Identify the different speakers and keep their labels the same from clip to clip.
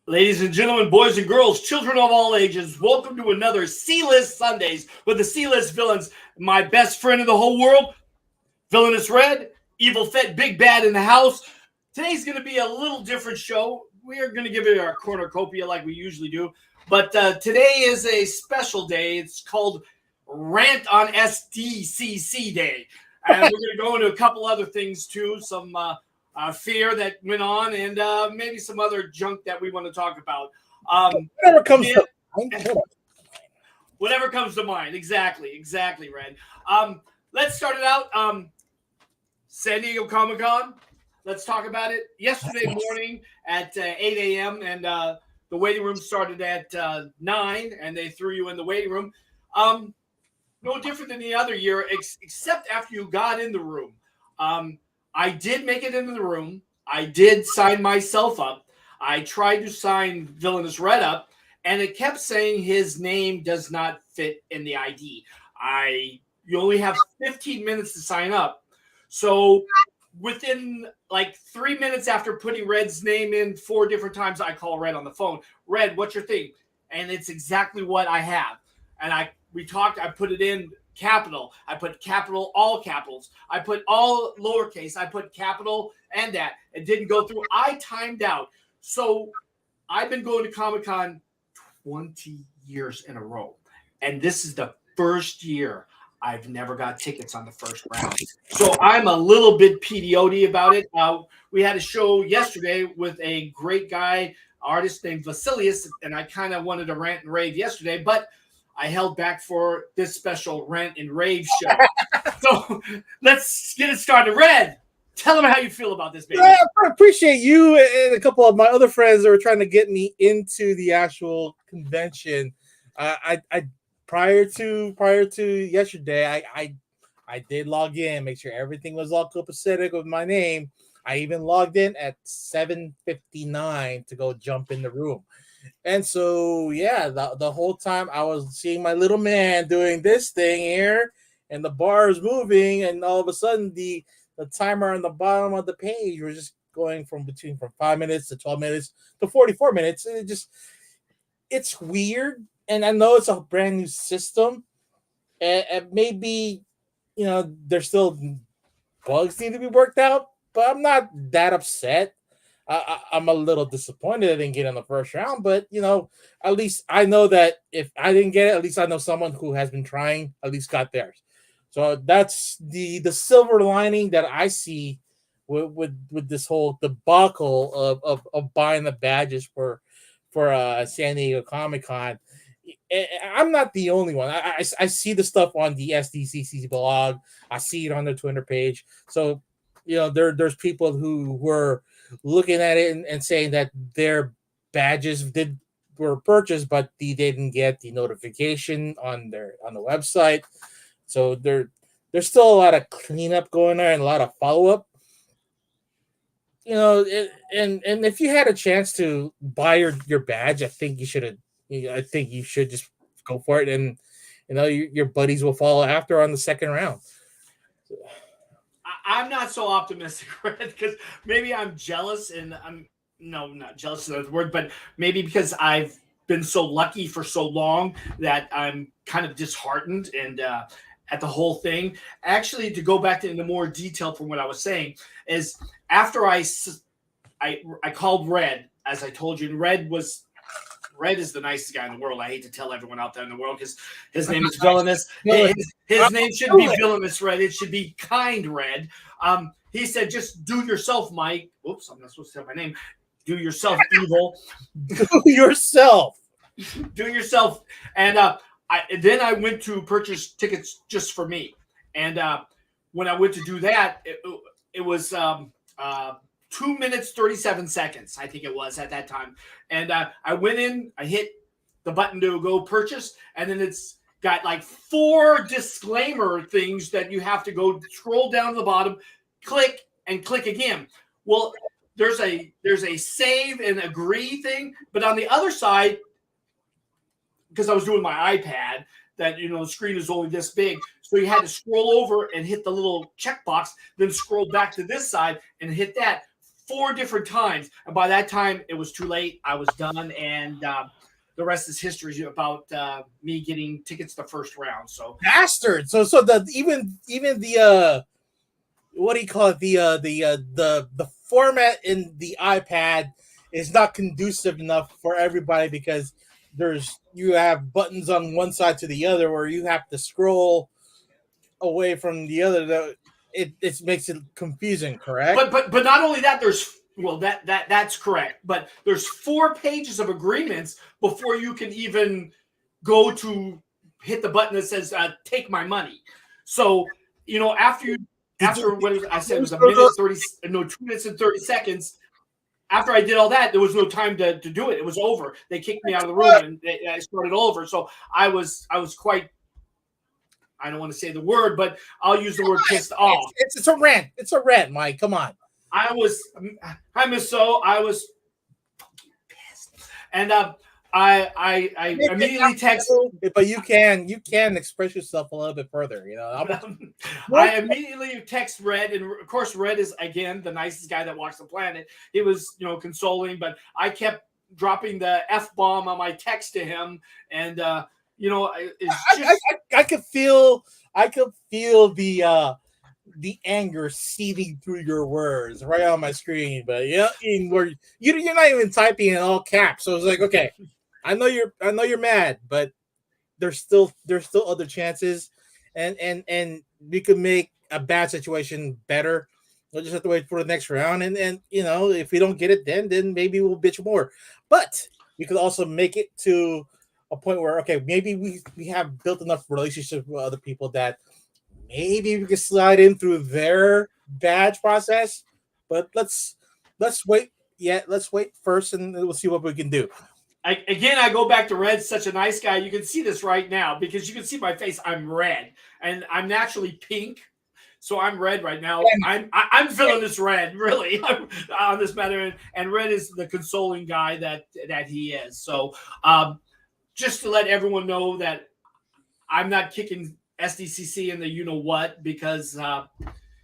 Speaker 1: Ladies and gentlemen, boys and girls, children of all ages, welcome to another C-List Sundays with the C-List villains. My best friend in the whole world, Villainous Red, Evil Fett, Big Bad in the house. Today's going to be a little different show. We are going to give it our cornucopia like we usually do. But today is a special day. It's called Rant on SDCC Day. And we're going to go into a couple other things too, some fear that went on, and maybe some other junk that we want to talk about.
Speaker 2: Whatever comes to mind.
Speaker 1: Whatever comes to mind. Exactly, Red. Let's start it out. San Diego Comic-Con. Let's talk about it. Yesterday morning at 8 a.m. and the waiting room started at 9, and they threw you in the waiting room. No different than the other year, except after you got in the room. I did make it into the room. I did sign myself up. I tried to sign Villainous Red up, and it kept saying his name does not fit in the ID. You only have 15 minutes to sign up. So within like 3 minutes after putting Red's name in 4 different times, I call Red on the phone. Red, what's your thing? And it's exactly what I have. And we talked, I put it in capital. I put capital, all capitals. I put all lowercase. I put capital and that. It didn't go through. I timed out. So I've been going to Comic-Con 20 years in a row. And this is the first year I've never got tickets on the first round. So I'm a little bit PDOD about it. We had a show yesterday with a great guy, artist named Vasilius, and I kind of wanted to rant and rave yesterday, but I held back for this special rant and rave show. So let's get it started. Red, tell them how you feel about this, baby.
Speaker 2: Yeah, I appreciate you and a couple of my other friends that were trying to get me into the actual convention. I prior to yesterday, I did log in, make sure everything was all copacetic with my name. I even logged in at 7:59 to go jump in the room. And so, yeah, the whole time I was seeing my little man doing this thing here, and the bar is moving, and all of a sudden the timer on the bottom of the page was just going from 5 minutes to 12 minutes to 44 minutes. And it's weird. And I know it's a brand new system, and maybe, there's still bugs need to be worked out, but I'm not that upset. I'm a little disappointed I didn't get in the first round, but at least I know that if I didn't get it, at least I know someone who has been trying at least got theirs. So that's the silver lining that I see with this whole debacle of buying the badges for San Diego Comic-Con. I'm not the only one. I see the stuff on the SDCC blog. I see it on their Twitter page. So there's people who were looking at it and saying that their badges were purchased, but they didn't get the notification on the website. So there's still a lot of cleanup going on and a lot of follow-up. And if you had a chance to buy your badge, I think you should just go for it, and your buddies will follow after on the second round.
Speaker 1: I'm not so optimistic, right? Because maybe I'm jealous, and not jealous is the word, but maybe because I've been so lucky for so long that I'm kind of disheartened and at the whole thing. Actually, to go back into more detail from what I was saying, is after I called Red, as I told you, and Red Red is the nicest guy in the world. I hate to tell everyone out there in the world because his name is Villainous. His name shouldn't be Villainous Red. It should be Kind Red. He said, just do yourself, Mike. Oops, I'm not supposed to say my name. Do yourself evil.
Speaker 2: Do yourself.
Speaker 1: Do yourself. And then I went to purchase tickets just for me. And when I went to do that, it was 2 minutes, 37 seconds, I think it was at that time. And I went in, I hit the button to go purchase, and then it's got like 4 disclaimer things that you have to go scroll down to the bottom, click, and click again. Well, there's a save and agree thing, but on the other side, because I was doing my iPad, that the screen is only this big, so you had to scroll over and hit the little checkbox, then scroll back to this side and hit that 4 different times. And by that time, it was too late. I was done, and the rest is history about me getting tickets the first round. So
Speaker 2: bastard. So the even the what do you call it? The format in the iPad is not conducive enough for everybody because you have buttons on one side to the other where you have to scroll away from the other. It makes it confusing, correct?
Speaker 1: But not only that, that's correct. But there's 4 pages of agreements before you can even go to hit the button that says take my money. So after what I said it was 2 minutes and 30 seconds. After I did all that, there was no time to do it. It was over. They kicked me out of the room and I started all over. So I was quite, I don't want to say the word, but I'll use the word pissed off.
Speaker 2: It's a rant. It's a rant, Mike. Come on.
Speaker 1: I was pissed. And I immediately texted.
Speaker 2: But you can express yourself a little bit further.
Speaker 1: I immediately text Red, and of course Red is again the nicest guy that walks the planet. He was consoling, but I kept dropping the F-bomb on my text to him, and it's just
Speaker 2: I could feel the anger seething through your words right on my screen, but you're not even typing in all caps. So it's like, okay, I know you're mad, but there's still other chances, and we could make a bad situation better. We'll just have to wait for the next round, and if we don't get it, then maybe we'll bitch more. But we could also make it to a point where, okay, maybe we have built enough relationships with other people that maybe we can slide in through their badge process. But let's wait. Yeah, let's wait first, and we'll see what we can do.
Speaker 1: I go back to Red's such a nice guy. You can see this right now because you can see my face. I'm red, and I'm naturally pink, so I'm red right now. I'm feeling this red really on this matter, and Red is the consoling guy that he is. So just to let everyone know that I'm not kicking SDCC in the what because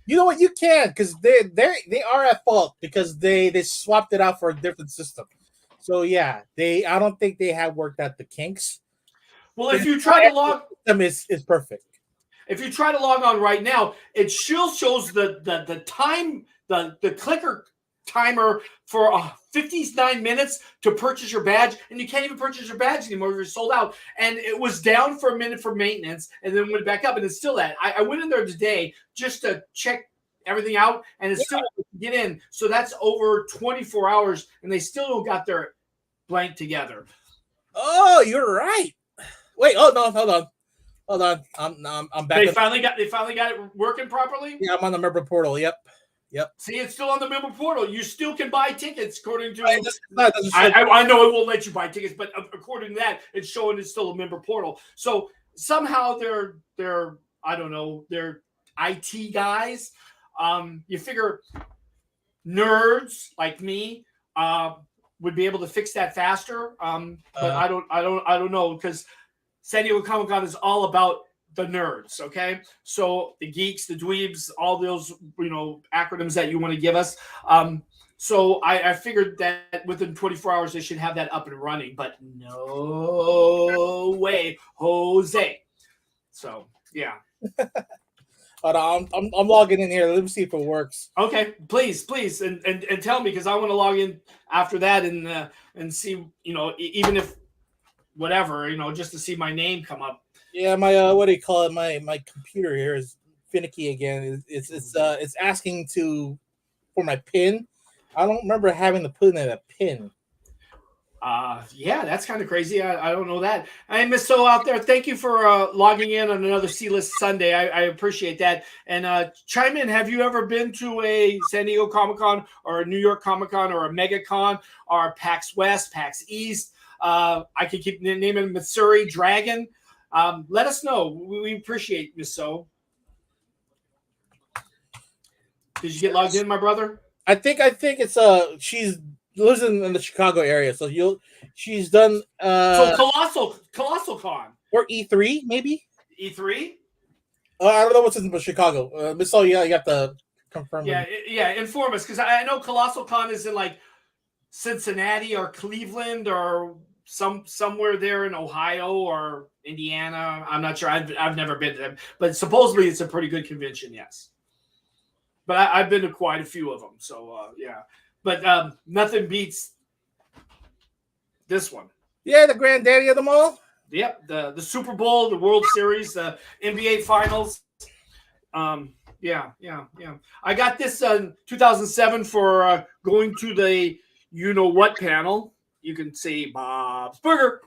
Speaker 2: you know what, you can, because they are at fault because they swapped it out for a different system. So yeah, I don't think they have worked out the kinks.
Speaker 1: Well, if you try to log
Speaker 2: them, is perfect.
Speaker 1: If you try to log on right now, it still shows the time, the clicker timer for 59 minutes to purchase your badge, and you can't even purchase your badge anymore. You're sold out. And it was down for a minute for maintenance, and then went back up, and it's still that. I went in there today just to check everything out, and it's still get in. So that's over 24 hours, and they still don't got their blank together.
Speaker 2: Oh, you're right. Wait. Oh no, hold on. I'm back.
Speaker 1: They finally got it working properly.
Speaker 2: Yeah, I'm on the member portal. Yep.
Speaker 1: See, it's still on the member portal. You still can buy tickets according to.
Speaker 2: I
Speaker 1: know it won't let you buy tickets, but according to that, it's showing it's still a member portal. So somehow they're I don't know, they're IT guys. You figure nerds like me would be able to fix that faster. But I don't know, because San Diego Comic-Con is all about the nerds, okay? So the geeks, the dweebs, all those acronyms that you want to give us. So I figured that within 24 hours they should have that up and running, but no way, Jose. So yeah.
Speaker 2: I'm logging in here. Let me see if it works.
Speaker 1: Okay, please, and tell me, because I want to log in after that and see, even if whatever, just to see my name come up.
Speaker 2: Yeah, my what do you call it? My computer here is finicky again. It's asking for my pin. I don't remember having to put in a pin.
Speaker 1: Yeah, that's kind of crazy. I don't know that. Hey, Miss So out there, thank you for logging in on another C-List Sunday. I appreciate that. And chime in. Have you ever been to a San Diego Comic-Con or a New York Comic-Con or a MegaCon or PAX West, PAX East? I can keep naming Missouri Dragon. Let us know. We appreciate Miss So. Did you get logged in, my brother?
Speaker 2: I think it's she's lives in the Chicago area, so she's done
Speaker 1: so Colossal Con
Speaker 2: or E3 maybe
Speaker 1: E3.
Speaker 2: I don't know what's in Chicago. Miss So, yeah, you have to confirm.
Speaker 1: Yeah, inform us because I know Colossal Con is in like Cincinnati or Cleveland or somewhere there in Ohio or Indiana. I'm not sure. I've never been to them, but supposedly it's a pretty good convention. Yes, but I've been to quite a few of them. So yeah, but nothing beats this one.
Speaker 2: Yeah, the granddaddy of them all.
Speaker 1: Yep, the Super Bowl, the World Series, the NBA Finals. Yeah. I got this in 2007 for going to the you-know-what panel. You can see Bob's Burger.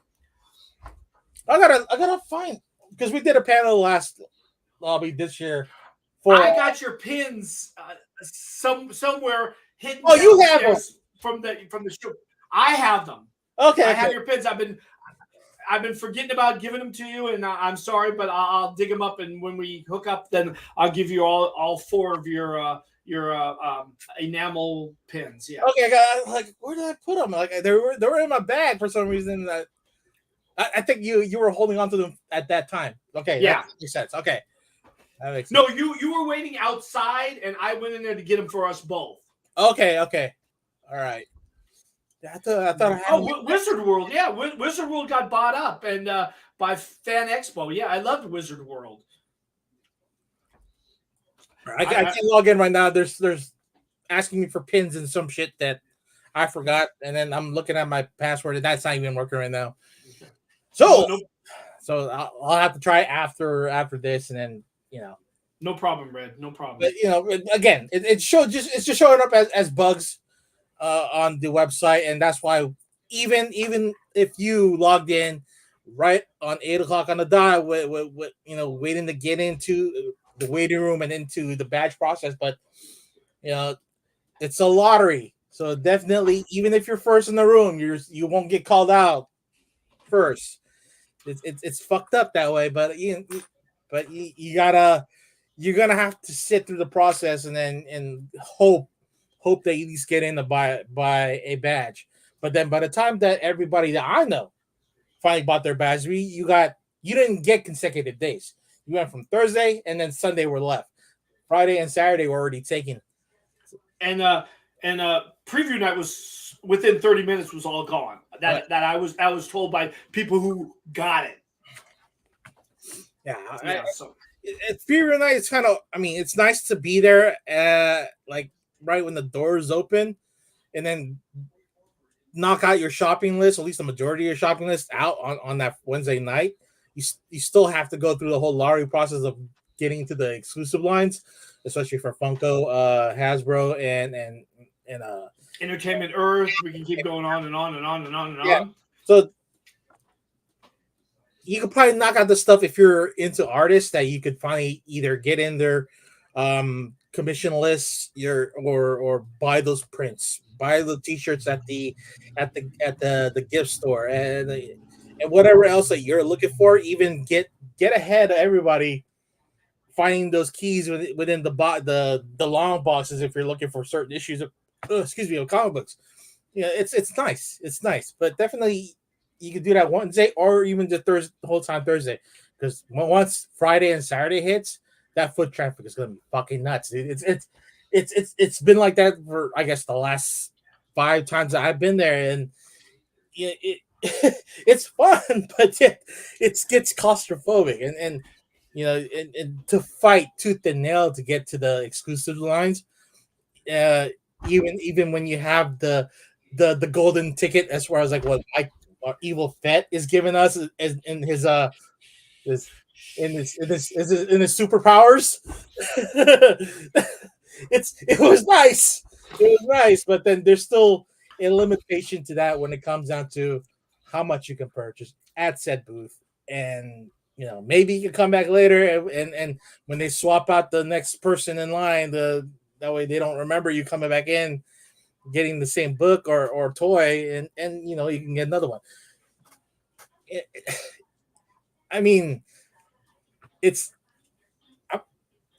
Speaker 2: I gotta find, because we did a panel last lobby this year.
Speaker 1: I got your pins somewhere hidden.
Speaker 2: Oh, you have them
Speaker 1: from the show. I have them.
Speaker 2: Okay,
Speaker 1: I have your pins. I've been forgetting about giving them to you, and I'm sorry, but I'll dig them up, and when we hook up, then I'll give you all four of your enamel pins. Yeah.
Speaker 2: Okay, I got, like, where did I put them? Like, they were in my bag for some reason. I think you were holding on to them at that time. Okay,
Speaker 1: yeah,
Speaker 2: that makes sense. Okay, that makes sense.
Speaker 1: No, you were waiting outside, and I went in there to get them for us both.
Speaker 2: Okay, all right. I thought I had
Speaker 1: Wizard World. Yeah, Wizard World got bought up and by Fan Expo. Yeah, I loved Wizard World.
Speaker 2: I can't log in right now. There's asking me for pins and some shit that I forgot, and then I'm looking at my password, and that's not even working right now. So, I'll have to try after this, and then
Speaker 1: No problem, Red. No problem.
Speaker 2: But again, it's just showing up as bugs on the website, and that's why even if you logged in right on 8:00 on the dot, with waiting to get into the waiting room and into the badge process, but it's a lottery, so definitely, even if you're first in the room, you won't get called out first. It's fucked up that way, but you're gonna have to sit through the process and then hope that you at least get in to buy a badge. But then by the time that everybody that I know finally bought their badge, you didn't get consecutive days. You went from Thursday, and then Sunday were left. Friday and Saturday were already taken.
Speaker 1: And preview night was within 30 minutes was all gone. That I was told by people who got it.
Speaker 2: Yeah. So preview night is kind of. I mean, it's nice to be there, like right when the doors open, and then knock out your shopping list, at least the majority of your shopping list out on that Wednesday night. You still have to go through the whole lottery process of getting to the exclusive lines, especially for Funko, Hasbro, and
Speaker 1: Entertainment Earth. We can keep going on and on and on and on and on.
Speaker 2: So you could probably knock out the stuff if you're into artists that you could finally either get in their commission lists, or buy those prints, buy the t-shirts at the gift store, and whatever else that you're looking for. Even get ahead of everybody finding those keys within the long boxes if you're looking for certain issues of comic books. It's nice, but definitely you can do that Wednesday or even the whole time Thursday, because once Friday and Saturday hits, that foot traffic is gonna be fucking nuts. It's been like that for, I guess, the last 5 times that I've been there, and it's fun, but it gets claustrophobic, and to fight tooth and nail to get to the exclusive lines, even when you have the golden ticket, as far as like what our evil Fett is giving us in his superpowers. It was nice. It was nice, but then there's still a limitation to that when it comes down to how much you can purchase at said booth. And maybe you can come back later and when they swap out the next person in line, that way they don't remember you coming back in getting the same book or toy, and you can get another one. I mean, it's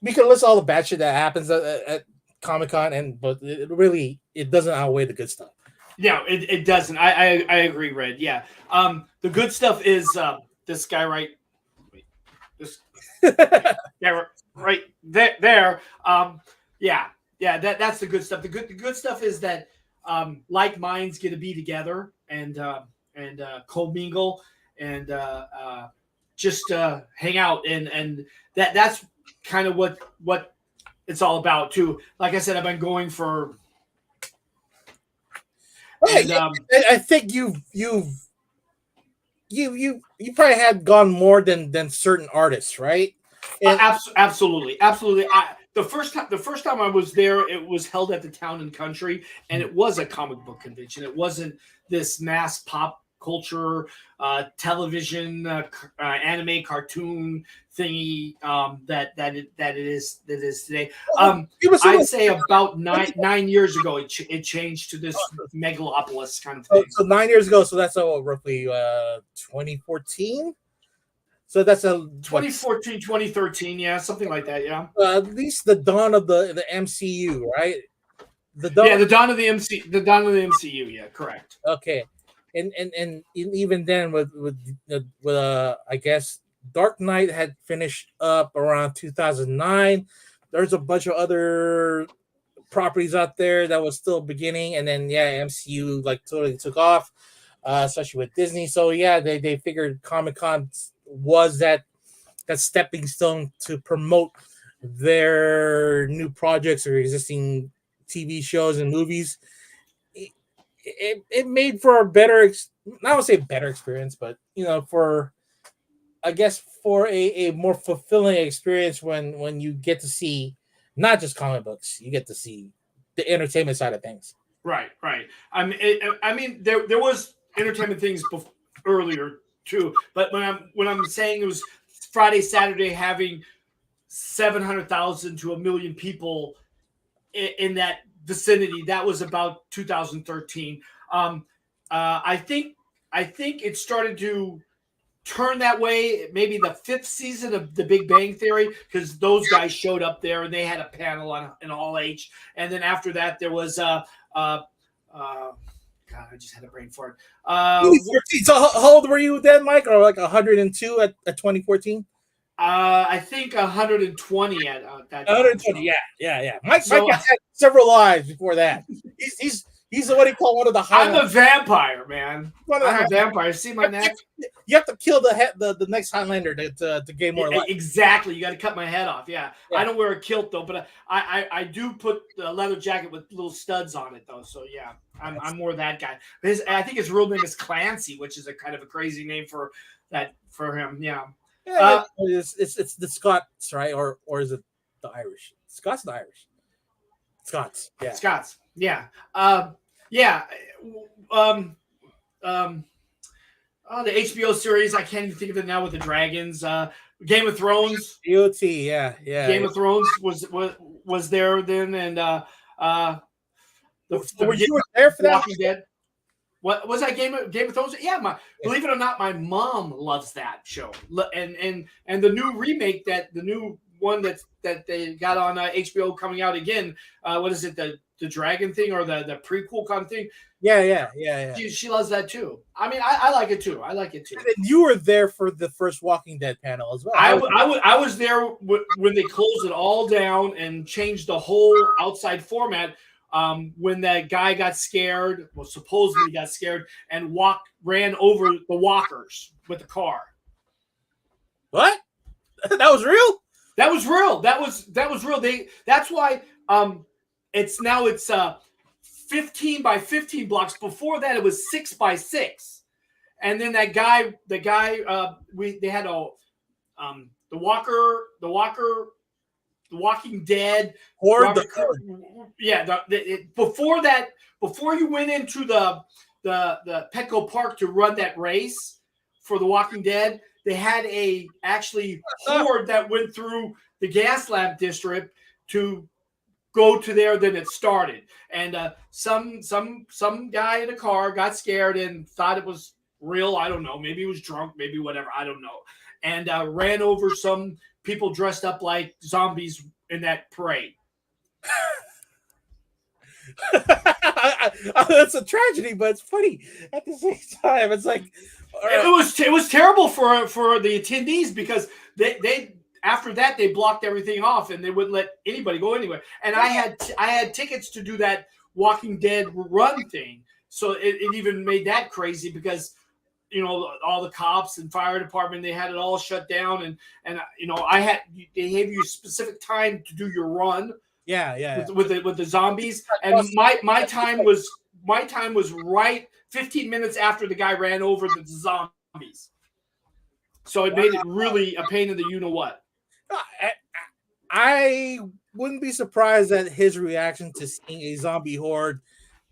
Speaker 2: we can list all the bad shit that happens at Comic-Con, but it doesn't outweigh the good stuff.
Speaker 1: Yeah, it doesn't. I agree, Red. Yeah. The good stuff is this guy right. Wait, this. Yeah, right there. Yeah. That's the good stuff. The good stuff is that like minds get to be together and commingle and just hang out, and that's kind of what it's all about too. Like I said, I've been going for.
Speaker 2: And, I think you probably had gone more than certain artists, right?
Speaker 1: Absolutely. The first time I was there, it was held at the Town and Country, and it was a comic book convention. It wasn't this mass pop culture, television, anime, cartoon thingy that it is today. I'd say about 9 years ago, it changed to this megalopolis kind of thing.
Speaker 2: So 9 years ago, so that's roughly 2014. So that's
Speaker 1: 2014, 2013, yeah, something like that, yeah.
Speaker 2: At least the dawn of the MCU, right?
Speaker 1: The dawn of the MCU, yeah, correct.
Speaker 2: Okay, and even then with I guess Dark Knight had finished up around 2009. There's a bunch of other properties out there that was still beginning, and then MCU like totally took off, especially with Disney. So they figured Comic-Con was that stepping stone to promote their new projects or existing TV shows and movies. It made for a better, not to say better experience, but for a more fulfilling experience when you get to see not just comic books, you get to see the entertainment side of things.
Speaker 1: Right. I mean, there was entertainment things earlier too, but when I'm saying it was Friday, Saturday having 700,000 to 1 million people in that vicinity, that was about 2013. I think it started to turn that way maybe the 5th season of The Big Bang Theory, because those guys showed up there and they had a panel on an all H, and then after that there was God, I just had a brain fart.
Speaker 2: So how old were you then, Mike? Or like 102 at 2014?
Speaker 1: I think 120 at that.
Speaker 2: 120, yeah. Mike had several lives before that. He's what he called one of the highlights.
Speaker 1: I'm a vampire, man. I'm a vampire. See my neck?
Speaker 2: You have to kill the next Highlander to gain more life.
Speaker 1: Exactly. You got to cut my head off. Yeah. I don't wear a kilt though, but I do put a leather jacket with little studs on it though. So yeah, I'm more that guy. I think his real name is Clancy, which is a kind of a crazy name for him. Yeah.
Speaker 2: Yeah, it's the Scots, right? Or is it the Irish? Scots, the Irish. Scots, yeah.
Speaker 1: Scots, yeah. The HBO series, I can't even think of it now with the dragons. Game of Thrones.
Speaker 2: GOT, yeah.
Speaker 1: Game of Thrones was there then, and
Speaker 2: were you there for that?
Speaker 1: Walking Dead. What was that Game of Thrones? Yeah, believe it or not, my mom loves that show, and the new remake, the new one that they got on HBO coming out again. What is it, the dragon thing or the prequel kind of thing?
Speaker 2: Yeah.
Speaker 1: She loves that too. I mean, I like it too. And
Speaker 2: you were there for the first Walking Dead panel as well.
Speaker 1: I was there when they closed it all down and changed the whole outside format. When that guy got scared, well, supposedly got scared, and ran over the walkers with the car.
Speaker 2: What? That was real?
Speaker 1: That was real. That was real. That's why it's 15 by 15 blocks. Before that, it was 6 by 6. and then the guy, they had the Walking Dead.
Speaker 2: Horde.
Speaker 1: Before that, before you went into the Petco Park to run that race for the Walking Dead, they had a actually horde that went through the Gaslamp district to go to there. Then it started, and some guy in a car got scared and thought it was real. I don't know. Maybe he was drunk. Maybe whatever. I don't know. And ran over some people dressed up like zombies in that parade.
Speaker 2: It's a tragedy, but it's funny at the same time. It's like
Speaker 1: it was terrible for the attendees because they after that they blocked everything off and they wouldn't let anybody go anywhere. And I had tickets to do that Walking Dead run thing, so it even made that crazy because all the cops and fire department, they had it all shut down, and they gave you a specific time to do your run. With the zombies, and my time was right 15 minutes after the guy ran over the zombies. So it made it really a pain in the what.
Speaker 2: I wouldn't be surprised at his reaction to seeing a zombie horde,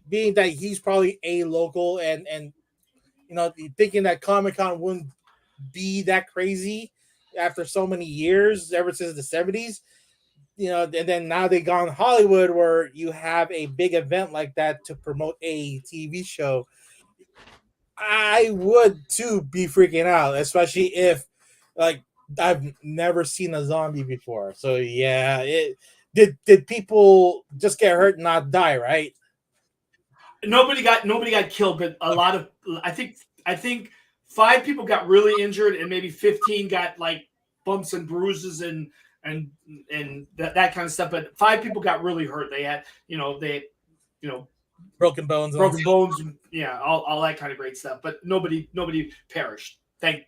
Speaker 2: being that he's probably a local and thinking that Comic-Con wouldn't be that crazy after so many years, ever since the 70s. And then now they gone Hollywood where you have a big event like that to promote a TV show. I would too be freaking out, especially if I've never seen a zombie before. So yeah, did people just get hurt and not die, right?
Speaker 1: Nobody got killed, but a lot of I think 5 people got really injured and maybe 15 got like bumps and bruises and that kind of stuff. But 5 people got really hurt. They had
Speaker 2: broken bones,
Speaker 1: and, all that kind of great stuff. But nobody perished. Thank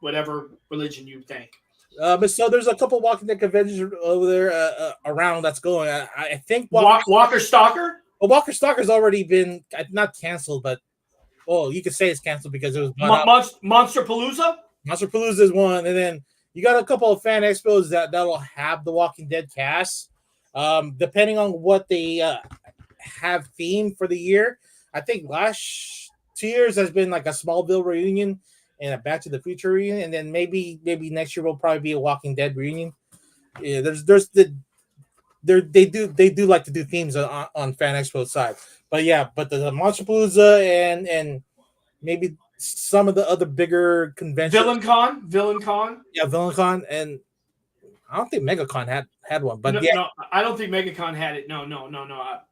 Speaker 1: whatever religion you thank.
Speaker 2: So there's a couple Walking Dead conventions over there around that's going. I think
Speaker 1: Walker Stalker.
Speaker 2: Well, Walker Stalker's already been not canceled, but you could say it's canceled because it was
Speaker 1: Monsterpalooza.
Speaker 2: Monsterpalooza is one, and then you got a couple of fan expos that'll have the Walking Dead cast, depending on what they have themed for the year. I think last 2 years has been like a Smallville reunion and a Back to the Future reunion, and then maybe next year will probably be a Walking Dead reunion. Yeah, they do like to do themes on Fan Expo side, but the Monsterpalooza and maybe some of the other bigger conventions.
Speaker 1: VillainCon.
Speaker 2: Yeah, VillainCon, and I don't think MegaCon had one, but
Speaker 1: no, I don't think MegaCon had it. No.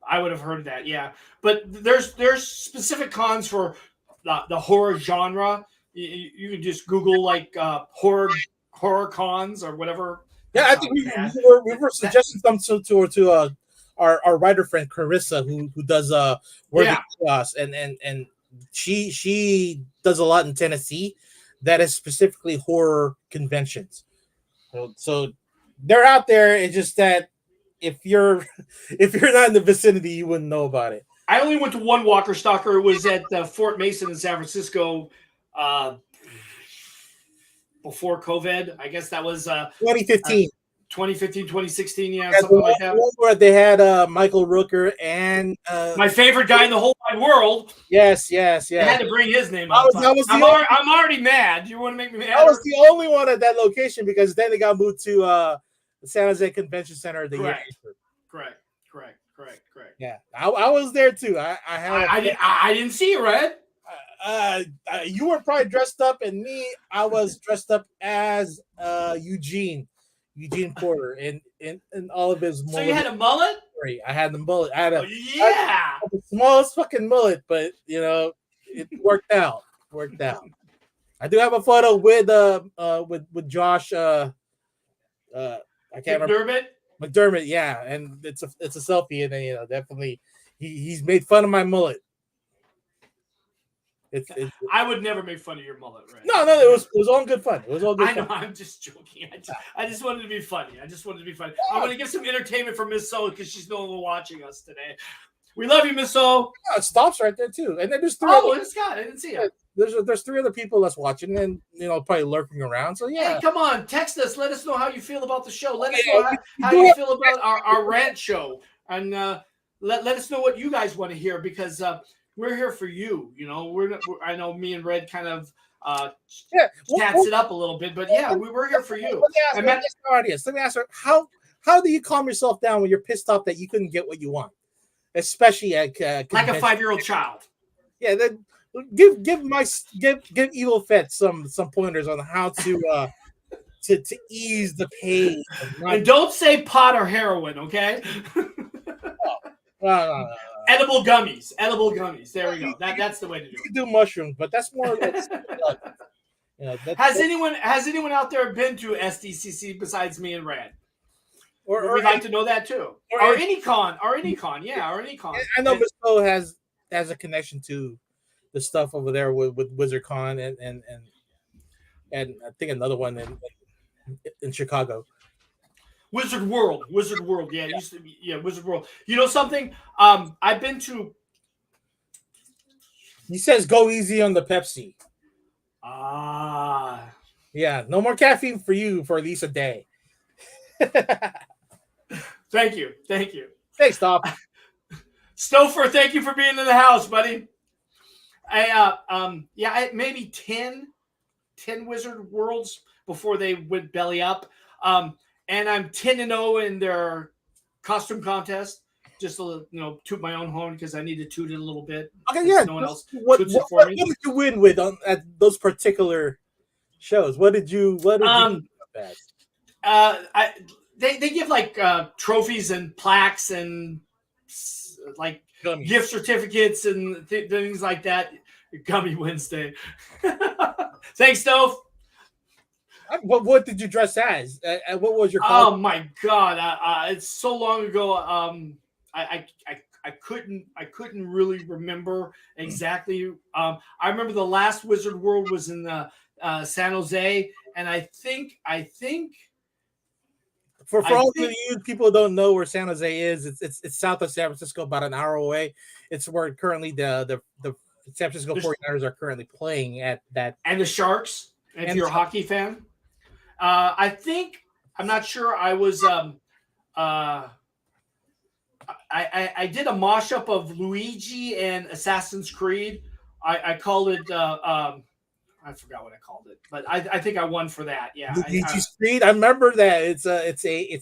Speaker 1: I would have heard of that. Yeah, but there's specific cons for the horror genre. You can just Google like horror cons or whatever.
Speaker 2: Yeah, I think we were suggesting some to our writer friend Carissa who does work with us, and she does a lot in Tennessee that is specifically horror conventions. So they're out there. It's just that if you're not in the vicinity, you wouldn't know about it.
Speaker 1: I only went to one Walker Stalker. It was at Fort Mason in San Francisco. Before COVID, I guess that was
Speaker 2: 2015.
Speaker 1: 2016, something like that.
Speaker 2: Where they had Michael Rooker and
Speaker 1: my favorite guy in the whole wide world.
Speaker 2: Yes.
Speaker 1: I had to bring his name up. I'm already mad. You want to make me mad?
Speaker 2: I was the only one at that location because then they got moved to the San Jose Convention Center the year after.
Speaker 1: Correct.
Speaker 2: Yeah, I was there too.
Speaker 1: I didn't see you, Red.
Speaker 2: You were probably dressed up, and me, I was dressed up as Eugene Porter, in all of his.
Speaker 1: So you had a mullet?
Speaker 2: I had the mullet. I had
Speaker 1: the
Speaker 2: smallest fucking mullet, but it worked out. I do have a photo with Josh. I can't remember. McDermott, yeah, and it's a selfie, and then definitely he's made fun of my mullet.
Speaker 1: I would never make fun of your mullet, right?
Speaker 2: No, it was all good fun. It was all good.
Speaker 1: I know, I'm just joking. I just wanted to be funny. I want to give some entertainment for Miss So because she's no longer watching us today. We love you, Miss So.
Speaker 2: Yeah, it stops right there too, and then there's 3.
Speaker 1: Oh, it's got. I didn't see it.
Speaker 2: there's 3 other people that's watching and probably lurking around. So yeah,
Speaker 1: Hey, come on, text us. Let us know how you feel about the show. Let us
Speaker 2: Yeah,
Speaker 1: know how
Speaker 2: do
Speaker 1: you
Speaker 2: it.
Speaker 1: feel about our rant show, and let us know what you guys want to hear because we're here for you. I know me and Red kind of
Speaker 2: Yeah.
Speaker 1: chats it up a little bit, but yeah, we're here for you.
Speaker 2: Let me ask our audience. Let me ask her how do you calm yourself down when you're pissed off that you couldn't get what you want, especially at
Speaker 1: Like a
Speaker 2: convention?
Speaker 1: 5-year-old child.
Speaker 2: Yeah, then give Evil Fett some pointers on how to ease the pain.
Speaker 1: And don't say pot or heroin, okay?
Speaker 2: No.
Speaker 1: Edible gummies. Edible gummies. There we go. That's the way to do
Speaker 2: You
Speaker 1: it.
Speaker 2: can do mushrooms, but that's more like
Speaker 1: Has anyone out there been to SDCC besides me and Rad?
Speaker 2: or
Speaker 1: We'd like to know that too. Or any con. Yeah, or any con.
Speaker 2: I know Misko has a connection to the stuff over there with WizardCon and I think another one in Chicago.
Speaker 1: Wizard World. Yeah, it used to be Wizard World. You know something? I've been to
Speaker 2: He says go easy on the Pepsi. Yeah, no more caffeine for you for at least a day.
Speaker 1: Thank you.
Speaker 2: Thanks, Stop.
Speaker 1: Stouffer, thank you for being in the house, buddy. Maybe 10 Wizard Worlds before they went belly up. And I'm 10-0 in their costume contest. Just to toot my own horn because I need to toot it a little bit.
Speaker 2: Okay, yeah.
Speaker 1: No one else
Speaker 2: What
Speaker 1: toots it for me.
Speaker 2: What did you win with at those particular shows? What did you
Speaker 1: They give like trophies and plaques and like
Speaker 2: Gummies.
Speaker 1: Gift certificates and things like that. Gummy Wednesday. Thanks, Stove.
Speaker 2: What did you dress as? What was your
Speaker 1: costume? Oh my god! It's so long ago. I couldn't really remember exactly. I remember the last Wizard World was in San Jose, and I think
Speaker 2: for all of you people who don't know where San Jose is, it's south of San Francisco, about an hour away. It's where currently the San Francisco 49ers are currently playing at that,
Speaker 1: and the Sharks. If you're a hockey fan, I'm not sure. I was I did a mosh-up of Luigi and Assassin's Creed. I called it I forgot what I called it, but I think I won for that. Yeah,
Speaker 2: Luigi's Creed. I remember that it's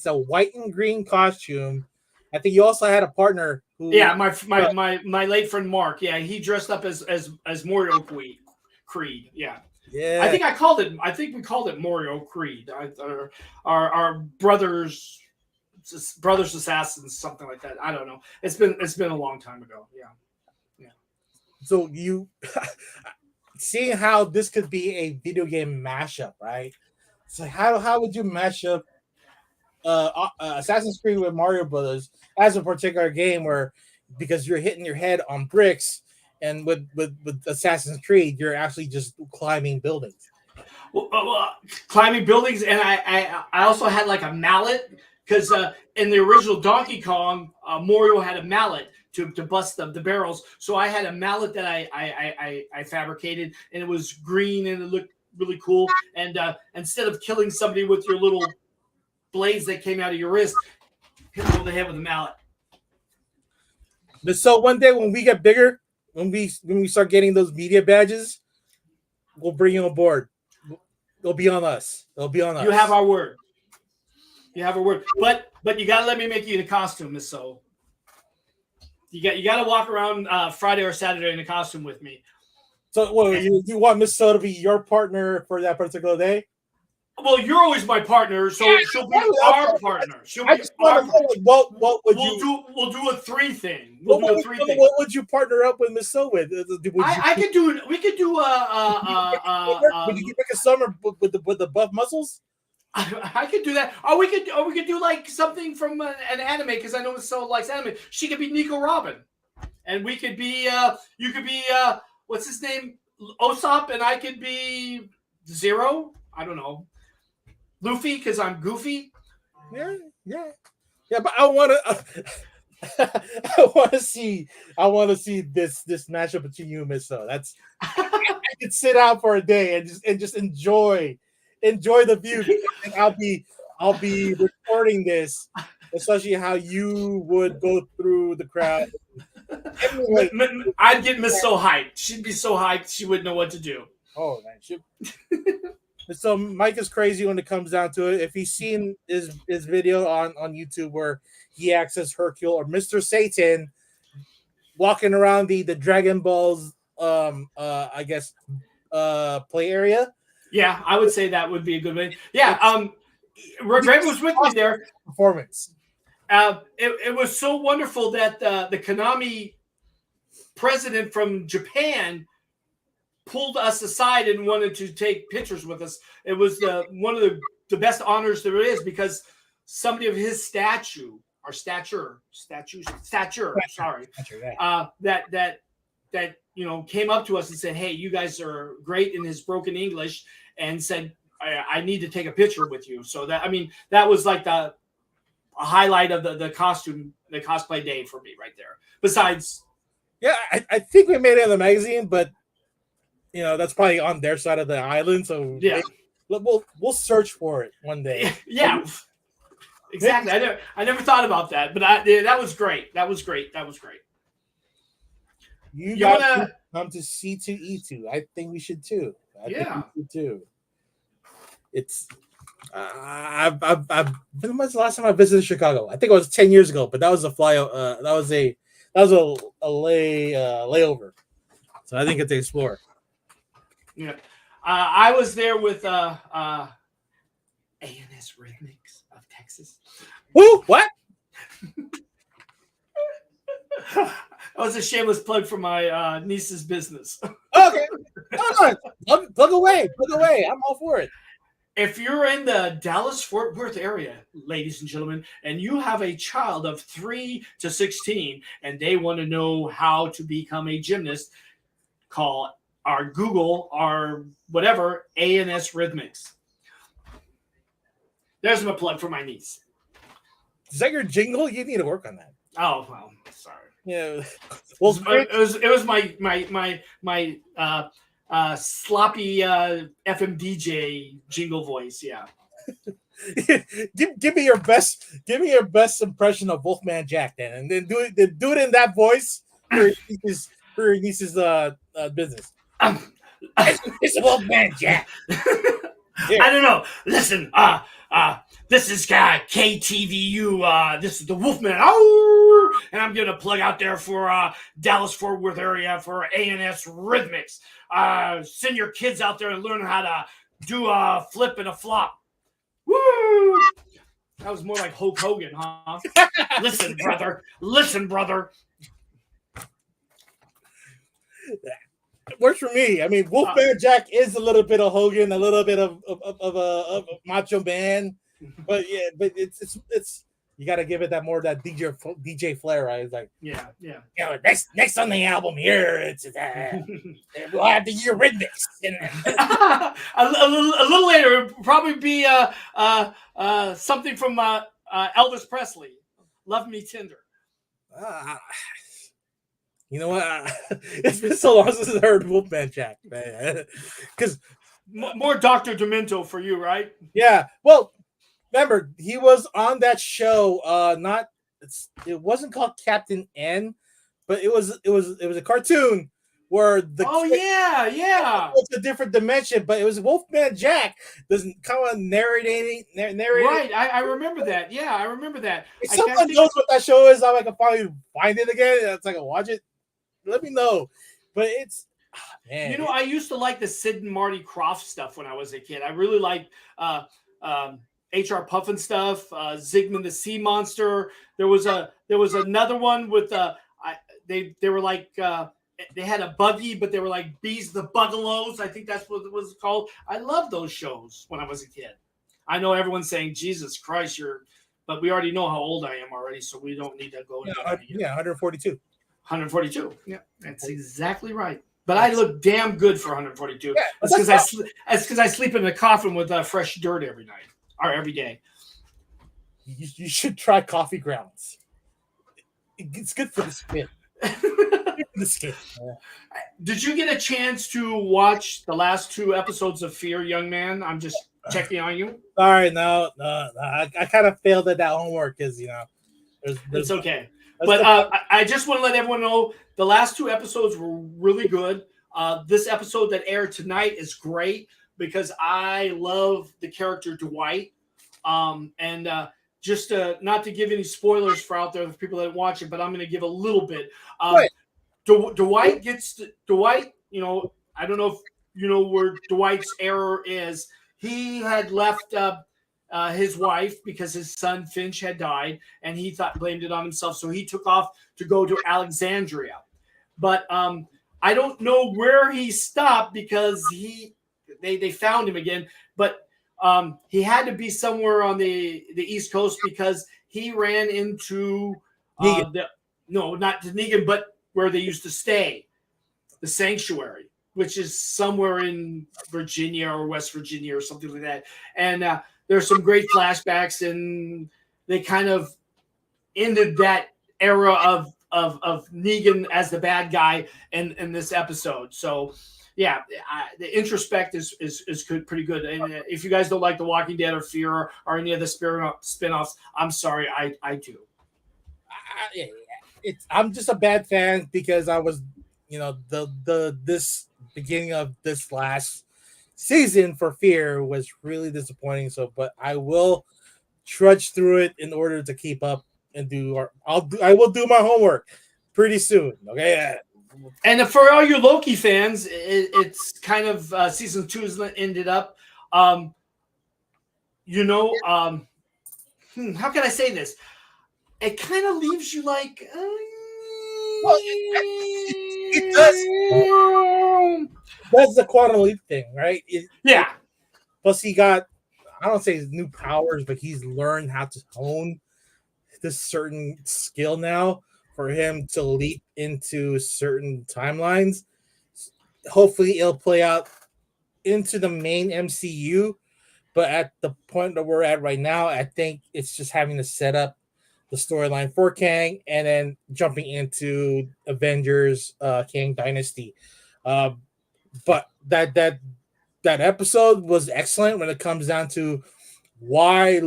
Speaker 2: a white and green costume. I think you also had a partner who
Speaker 1: my late friend Mark. Yeah, he dressed up as Mario Creed. Yeah.
Speaker 2: Yeah.
Speaker 1: I think we called it Mario Creed. Our brothers assassins, something like that. I don't know. It's been a long time ago. Yeah.
Speaker 2: So you seeing how this could be a video game mashup, right? So how would you mash up Assassin's Creed with Mario Brothers as a particular game where, because you're hitting your head on bricks, and with Assassin's Creed you're actually just climbing buildings?
Speaker 1: Climbing buildings, and I also had like a mallet because in the original Donkey Kong, Mario had a mallet to bust the barrels. So I had a mallet that I fabricated, and it was green and it looked really cool. And instead of killing somebody with your little blades that came out of your wrist, hit them over the head with a mallet.
Speaker 2: But so one day when we get bigger, when we start getting those media badges, we'll bring you on board. They'll be on us.
Speaker 1: You have our word. But you gotta let me make you in a costume, Miss So. You got to walk around Friday or Saturday in a costume with me.
Speaker 2: So, you want Miss So to be your partner for that particular day?
Speaker 1: Well, you're always my partner, so she'll be our partner.
Speaker 2: What would
Speaker 1: we'll do a 3 thing.
Speaker 2: What would you partner up with Miss So with?
Speaker 1: We could do
Speaker 2: would you make a summer with the buff muscles?
Speaker 1: I could do that. Or we could do like something from an anime, because I know Miss So likes anime. She could be Nico Robin, and we could be you could be what's his name, Osop, and I could be Zero. I don't know, Luffy, because I'm Goofy.
Speaker 2: Yeah. But I want to see this matchup between you and Miss So. I could sit out for a day and just enjoy the view. And I'll be recording this, especially how you would go through the crowd. Anyway,
Speaker 1: I'd get Miss so hyped. She'd be so hyped she wouldn't know what to do.
Speaker 2: oh man, so Mike is crazy when it comes down to it. If he's seen his video on YouTube where he acts as Hercule or Mr. Satan walking around the Dragon Balls I guess play area.
Speaker 1: Yeah, I would say that would be a good way. Yeah, Greg was with me there.
Speaker 2: Performance.
Speaker 1: It was so wonderful that the Konami president from Japan pulled us aside and wanted to take pictures with us. It was one of the best honors there is, because somebody of his stature, sorry, that came up to us and said, "Hey, you guys are great," in his broken English, and said, I need to take a picture with you. So that was like a highlight of the cosplay day for me right there. Besides,
Speaker 2: yeah, I think we made it in the magazine, but that's probably on their side of the island. So
Speaker 1: yeah,
Speaker 2: we'll search for it one day.
Speaker 1: Yeah, exactly. I never thought about that, but that was great. That was great.
Speaker 2: You gotta come to C2E2. I think we should too.
Speaker 1: Yeah.
Speaker 2: It's I've when was the last time I visited Chicago? I think it was 10 years ago, but that was a that was a layover. So I think it's to explore.
Speaker 1: Yeah. I was there with ANS Rhythmics of Texas.
Speaker 2: Woo! What?
Speaker 1: That was a shameless plug for my niece's business.
Speaker 2: Okay. Plug away. I'm all for it.
Speaker 1: If you're in the Dallas-Fort Worth area, ladies and gentlemen, and you have a child of 3 to 16 and they want to know how to become a gymnast, call or Google or whatever ANS Rhythmics. There's my plug for my niece.
Speaker 2: Is that your jingle? You need to work on that.
Speaker 1: Oh, well, sorry.
Speaker 2: Yeah.
Speaker 1: Well, it was my sloppy FM DJ jingle voice. Yeah.
Speaker 2: give me your best impression of Wolfman Jack then, and then do it in that voice for your niece's business. It's Wolfman Jack.
Speaker 1: I don't know. Listen, this is KTVU. This is the Wolfman. Oh, and I'm gonna plug out there for Dallas-Fort Worth area for ANS Rhythmics. Send your kids out there and learn how to do a flip and a flop. Woo! That was more like Hulk Hogan, huh? Listen, brother.
Speaker 2: It works for me. I mean, Wolfman Jack is a little bit of Hogan, a little bit of a Macho Man, but it's you got to give it that DJ flair, right? It's like
Speaker 1: yeah.
Speaker 2: Next on the album here, it's we'll have the Eurythmics.
Speaker 1: a little later, it'll probably be something from Elvis Presley, "Love Me Tender."
Speaker 2: You know what? It's been so long since I heard Wolfman Jack, man. Because
Speaker 1: more Dr. Demento for you, right?
Speaker 2: Yeah. Well, remember he was on that show. It wasn't called Captain N, but it was a cartoon where
Speaker 1: it was
Speaker 2: a different dimension, but it was Wolfman Jack. Doesn't come on narrating.
Speaker 1: Right, I remember that. Yeah, I remember that.
Speaker 2: If someone knows what that show is, I can probably find it again. It's like I watch it. Let me know. But it's man.
Speaker 1: I used to like the Sid and Marty Krofft stuff when I was a kid. I really liked HR Puffin stuff, Zygmunt the Sea Monster. There was another one with they were like they had a buggy, but they were like Bees the Bugalows. I think that's what it was called. I loved those shows when I was a kid. I know everyone's saying, Jesus Christ, but we already know how old I am already, so we don't need to go into that again.
Speaker 2: 142.
Speaker 1: 142. Yeah, that's exactly right. But I look damn good for 142.
Speaker 2: Yeah,
Speaker 1: that's because I sleep in a coffin with fresh dirt every night or every day.
Speaker 2: You should try coffee grounds. It's good for the skin. This kid.
Speaker 1: Did you get a chance to watch the last 2 episodes of Fear, young man? I'm just checking on you.
Speaker 2: Sorry, no. I kind of failed at that homework because there's
Speaker 1: It's okay.
Speaker 2: there's
Speaker 1: But
Speaker 2: the-
Speaker 1: I just want to let everyone know the last 2 episodes were really good. This episode that aired tonight is great because I love the character Dwight. And just not to give any spoilers for out there for people that watch it, but I'm going to give a little bit.
Speaker 2: Right.
Speaker 1: Dwight Dwight. I don't know if you know where Dwight's error is. He had left his wife because his son Finch had died, and he blamed it on himself. So he took off to go to Alexandria, but I don't know where he stopped because they found him again, but he had to be somewhere on the East Coast because he ran into not to Negan, but where they used to stay, the Sanctuary, which is somewhere in Virginia or West Virginia or something like that. And there's some great flashbacks, and they kind of ended that era of Negan as the bad guy in this episode. So yeah, the introspect is good, pretty good. And if you guys don't like The Walking Dead or Fear or any of the spin-offs, I'm sorry, I do.
Speaker 2: I'm just a bad fan because I was, this beginning of this last season for Fear was really disappointing. So, but I will trudge through it in order to keep up and I will do my homework pretty soon. Okay.
Speaker 1: And for all you Loki fans, it's kind of season 2 has ended up. How can I say this? It kind of leaves you like.
Speaker 2: Well, it does. That's the quantum leap thing, right?
Speaker 1: Yeah.
Speaker 2: Plus, he got, I don't say new powers, but he's learned how to hone this certain skill now for him to leap into certain timelines. Hopefully, it'll play out into the main MCU. But at the point that we're at right now, I think it's just having to set up the storyline for Kang and then jumping into Avengers Kang Dynasty. But that episode was excellent when it comes down to why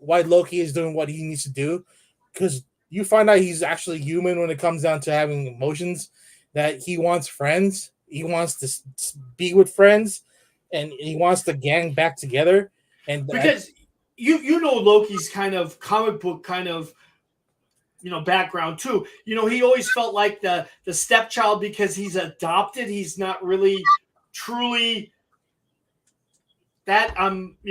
Speaker 2: Loki is doing what he needs to do, because you find out he's actually human when it comes down to having emotions, that he wants friends, he wants to be with friends, and he wants to gang back together. And
Speaker 1: because you know Loki's kind of comic book kind of background too. He always felt like the stepchild because he's adopted. He's not really truly that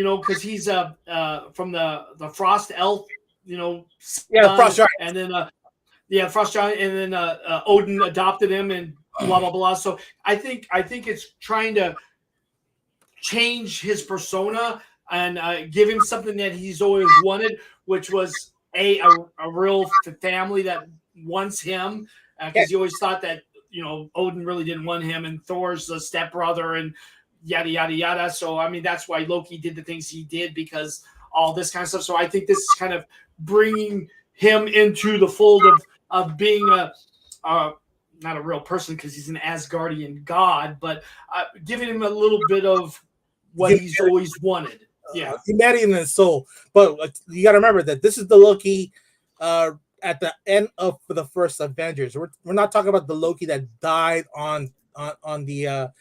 Speaker 1: because he's from the Frost Elf,
Speaker 2: Frost Giant.
Speaker 1: And then Frost Giant, and then Odin adopted him and blah blah blah. So I think it's trying to change his persona and give him something that he's always wanted, which was a real family that wants him, because he always thought that Odin really didn't want him, and Thor's the stepbrother, and yada yada yada. So I mean, that's why Loki did the things he did, because all this kind of stuff. So I think this is kind of bringing him into the fold of being not a real person because he's an Asgardian god, but giving him a little bit of what he's always wanted. Yeah,
Speaker 2: humanity in his soul. But you got to remember that this is the Loki at the end of the first Avengers. We're not talking about the Loki that died on the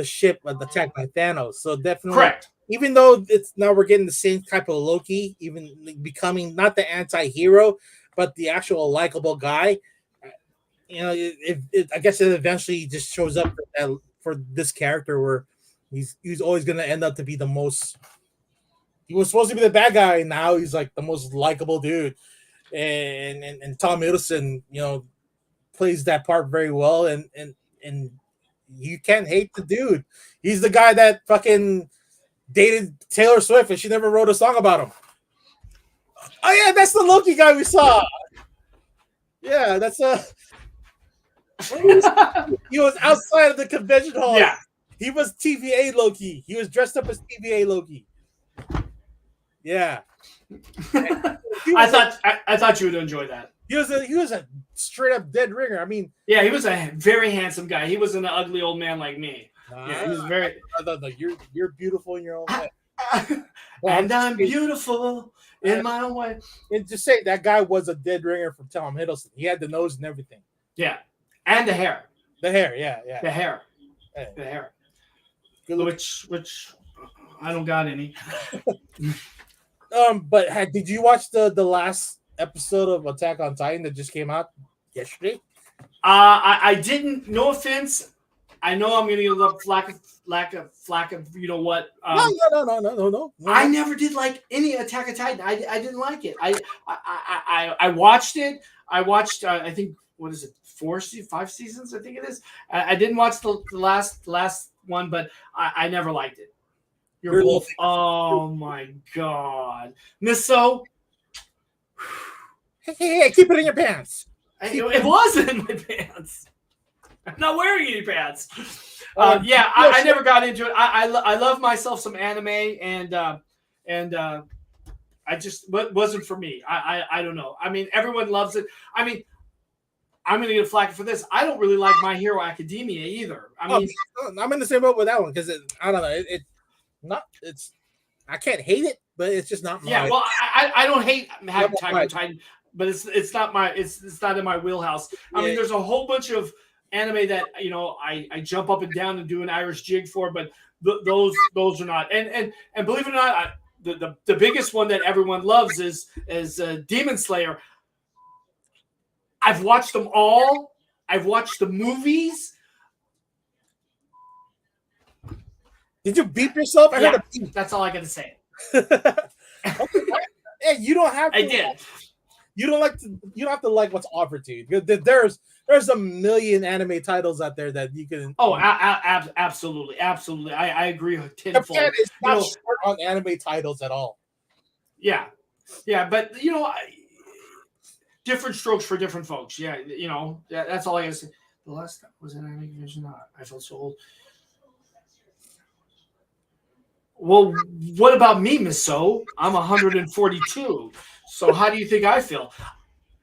Speaker 2: ship attacked by Thanos. So definitely
Speaker 1: correct.
Speaker 2: Even though we're getting the same type of Loki, even becoming not the anti-hero, but the actual likable guy. I guess it eventually just shows up for this character where he's always going to end up to be the most. He was supposed to be the bad guy, and now he's like the most likable dude. And Tom Hiddleston, plays that part very well, and you can't hate the dude. He's the guy that fucking dated Taylor Swift, and she never wrote a song about him. Oh yeah, that's the Loki guy we saw. Yeah, that's he was outside of the convention hall.
Speaker 1: Yeah,
Speaker 2: he was TVA Loki. He was dressed up as TVA Loki. Yeah.
Speaker 1: I thought you would enjoy that.
Speaker 2: he was a straight up dead ringer. I mean,
Speaker 1: Yeah, he was a very handsome guy. He wasn't an ugly old man like me. Yeah, he was very.
Speaker 2: You're beautiful in your own way.
Speaker 1: And I'm beautiful in my own way.
Speaker 2: And just say that guy was a dead ringer from Tom Hiddleston. He had the nose and everything.
Speaker 1: Yeah, and the hair.
Speaker 2: The hair, yeah.
Speaker 1: The hair.
Speaker 2: Yeah.
Speaker 1: The hair.
Speaker 2: Good look.
Speaker 1: Which I don't got any.
Speaker 2: But did you watch the last episode of Attack on Titan that just came out yesterday?
Speaker 1: I didn't. No offense. I know I'm gonna get a lack of you know what.
Speaker 2: No.
Speaker 1: I never did like any Attack on Titan. I didn't like it. I watched it. I watched. I think what is it? 5 seasons. I think it is. I didn't watch the last one, but I never liked it. You're both. Oh my god, Miss So.
Speaker 2: Hey, keep it in your pants.
Speaker 1: It wasn't in my pants. I'm not wearing any pants. I never got into it. I love myself some anime, and I just wasn't for me. I don't know. I mean, everyone loves it. I mean, I'm gonna get flack for this. I don't really like My Hero Academia either. I mean,
Speaker 2: I'm in the same boat with that one because I don't know. I can't hate it, but it's just not.
Speaker 1: Yeah, well, I don't hate having Titan, but it's not my it's not in my wheelhouse. I mean, there's a whole bunch of anime that I jump up and down and do an Irish jig for, but those are not. And believe it or not, the biggest one that everyone loves is Demon Slayer. I've watched them all. I've watched the movies.
Speaker 2: Did you beep yourself? I heard a beep.
Speaker 1: That's all I got to say.
Speaker 2: Hey, you don't have to.
Speaker 1: I did.
Speaker 2: You don't have to like what's offered to you. There's a million anime titles out there that you can.
Speaker 1: Oh, absolutely. I agree with tenfold.
Speaker 2: Japan is not short on anime titles at all.
Speaker 1: Yeah, but different strokes for different folks. Yeah, that's all I gotta say. The last time was an anime vision. I felt so old. Well, what about me, Miss So? I'm 142. So how do you think I feel?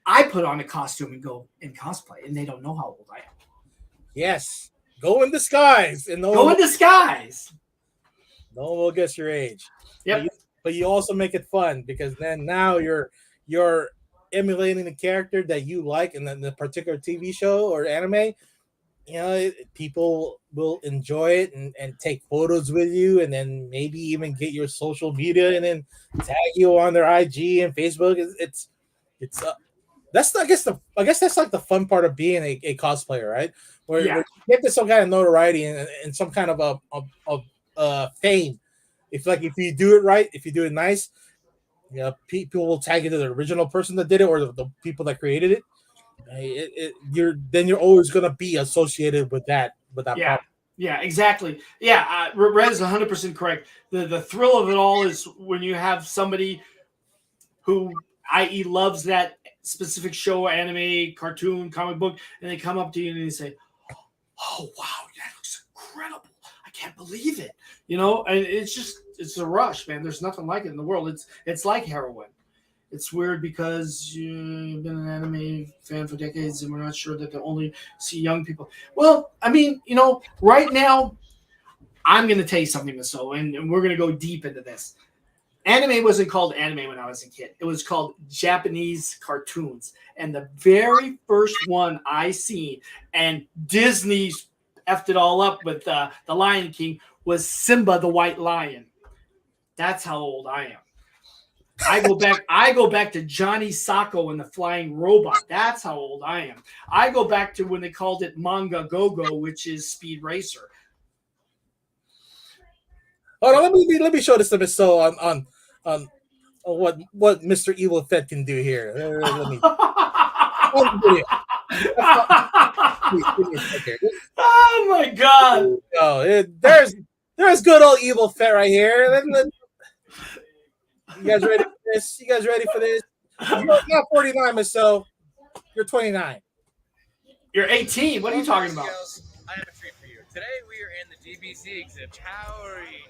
Speaker 1: I put on a costume and go in cosplay, and they don't know how old I am.
Speaker 2: Yes, go in disguise, and
Speaker 1: go in disguise.
Speaker 2: No one will guess your age.
Speaker 1: Yep.
Speaker 2: But you also make it fun because then now you're emulating the character that you like in the particular TV show or anime. People will enjoy it and take photos with you, and then maybe even get your social media and then tag you on their IG and Facebook. That's I guess that's like the fun part of being a cosplayer, right? Where you get some kind of notoriety and some kind of fame. If you do it right, if you do it nice, people will tag you to the original person that did it or the people that created it. You're always gonna be associated with that.
Speaker 1: Yeah, exactly. Yeah, Red is 100% correct. The thrill of it all is when you have somebody who, i.e., loves that specific show, anime, cartoon, comic book, and they come up to you and they say, "Oh wow, that looks incredible! I can't believe it!" And it's a rush, man. There's nothing like it in the world. It's like heroin. It's weird because you've been an anime fan for decades and we're not sure that they only see young people. Well, I mean, right now, I'm going to tell you something, Miss So, and we're going to go deep into this. Anime wasn't called anime when I was a kid. It was called Japanese cartoons. And the very first one I seen, and Disney effed it all up with The Lion King, was Simba the White Lion. That's how old I am. I go back to Johnny Sacco and the Flying Robot. That's how old I am. I go back to when they called it Manga Go-Go, which is Speed Racer.
Speaker 2: Hold on, let me show this to Miss So on what Mr. Evil Fett can do here. Let me.
Speaker 1: Oh my God!
Speaker 2: Oh, there's good old Evil Fett right here. You guys ready for this? You're not 49, Miss So. You're 29.
Speaker 1: You're 18. What are you talking about?
Speaker 3: I have a treat for you. Today we are in the DBZ exhibit, powering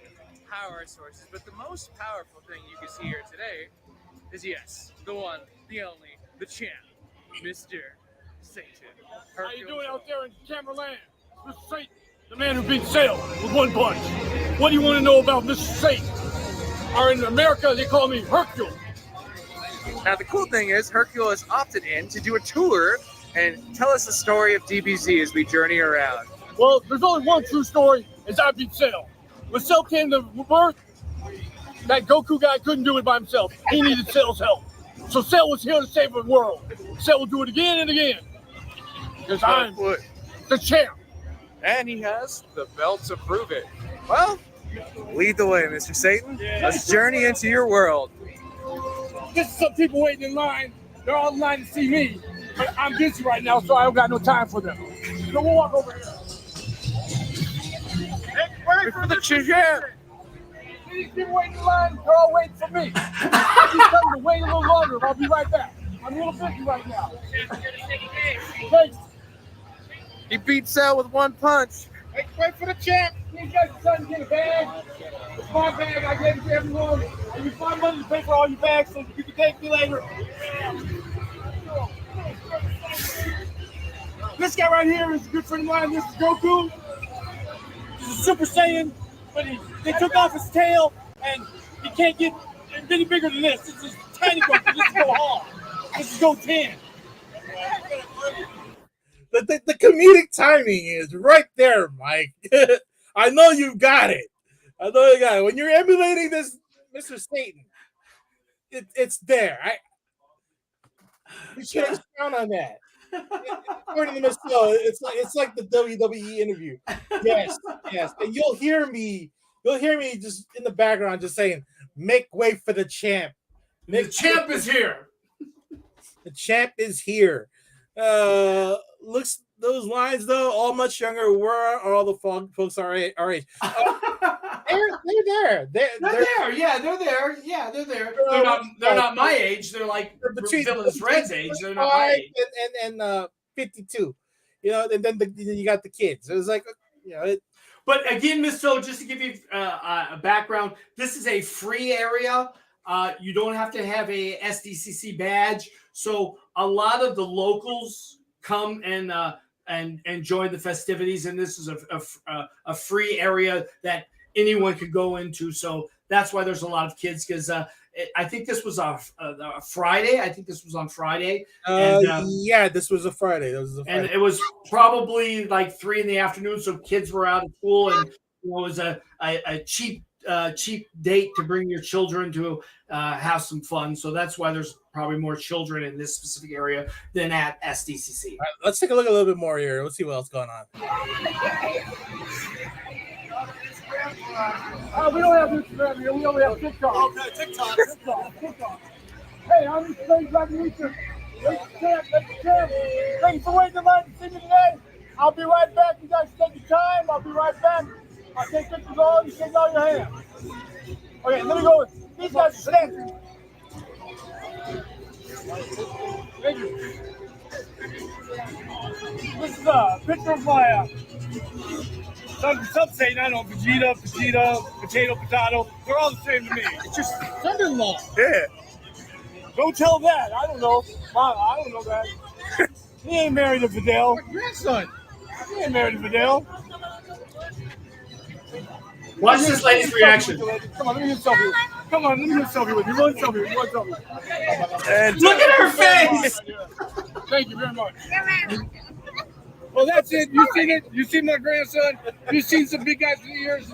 Speaker 3: power sources. But the most powerful thing you can see here today is, yes, the one, the only, the champ. Mr. Satan.
Speaker 4: How you doing out there in camera land? Mr. Satan, the man who beat Sale with one punch. What do you want to know about Mr. Satan? Or in America, they call me Hercule.
Speaker 3: Now, the cool thing is, Hercule has opted in to do a tour and tell us the story of DBZ as we journey around.
Speaker 4: Well, there's only one true story, is I beat Cell. When Cell came to birth, that Goku guy couldn't do it by himself. He needed Cell's help. So Cell was here to save the world. Cell will do it again and again. Because I'm the champ.
Speaker 3: And he has the belt to prove it. Well, lead the way, Mr. Satan. Let's journey into your world.
Speaker 4: This is some people waiting in line. They're all in line to see me. But I'm busy right now, so I don't got no time for them. So we'll walk over here. Wait for the champ. These people waiting in line, they're all waiting for me. I just tell them to wait a little longer. I'll be right back. I'm a little busy right now. Thanks.
Speaker 3: He beat Cell with one punch.
Speaker 4: Wait for the champ. These guys are trying to get a bag. It's my bag. I gave it to everyone. I use my money to pay for all your bags so you can thank me later. This guy right here is a good friend of mine. This is Goku. He's a Super Saiyan, but they took off his tail, and he can't get any bigger than this. This is tiny Goku. This is Gohan. This is Goten.
Speaker 2: The comedic timing is right there, Mike. I know you got it. I know you got it. When you're emulating this, Mr. Satan, it's there. You can't count on that. According to Miss Flo, it's like the WWE interview. Yes, and you'll hear me just in the background just saying, "Make way for the champ."
Speaker 1: The champ is here.
Speaker 2: The champ is here. Looks those lines though, all much younger. Where are all the folks our age? They're there. They're
Speaker 1: there. Yeah, they're there. Yeah, they're there. They're not my age. They're like Villainous Red's age. They're not my age.
Speaker 2: And 52. You know, and then you got the kids. It was like, you know.
Speaker 1: But again, Miss So, just to give you a background, this is a free area. You don't have to have a SDCC badge. So a lot of the locals come and join the festivities, and this is a free area that anyone could go into. So that's why there's a lot of kids, because I think this was a Friday. I think this was on Friday.
Speaker 2: Yeah, this was a Friday.
Speaker 1: And it was probably like 3 p.m, so kids were out of school, and it was a cheap date to bring your children to have some fun. So that's why there's probably more children in this specific area than at SDCC.
Speaker 2: Right, let's take a look a little bit more here. Let's see what else going on.
Speaker 4: We don't have Instagram here. We only have TikTok. Okay, TikTok. Hey, I'm just playing Black Luther. Thank you for waiting in line to see me today. I'll be right back. You guys take your time. I'll be right back. I'll take pictures of all you. Shake all your hands. Okay, let me go. These guys are standing. Thank you. This is a picture of my some say, I don't know, Vegeta, potato. They're all the same to me. It's just son-in-law.
Speaker 3: Yeah.
Speaker 4: Don't tell that. I don't know. I don't know that. He ain't married to Fidel.
Speaker 2: My grandson.
Speaker 4: He ain't married to Fidel.
Speaker 1: Watch this lady's reaction.
Speaker 4: Come on, let me get a selfie. Come on, let me get a selfie with you. One selfie.
Speaker 3: And
Speaker 1: look at her face.
Speaker 4: Thank you very much. Well, that's it. You seen it. You seen my grandson. You seen some big guys in the ears.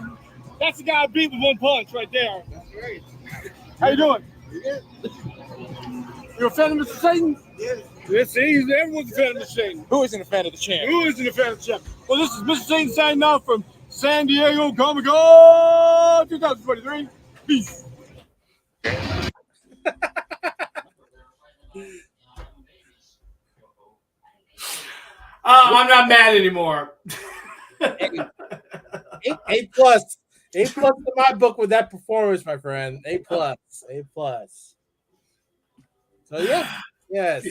Speaker 4: That's the guy I beat with one punch right there. That's great. How you doing? You're a fan of Mr. Satan? Yes. See, everyone's a fan of Mr. Satan.
Speaker 3: who isn't a fan of the champ?
Speaker 4: Who isn't a fan of the champ? Well, this is Mr. Satan signing off from San Diego Comic-Con 2023. Peace.
Speaker 1: I'm not mad anymore.
Speaker 2: A plus in my book with that performance, my friend. A plus. So yes.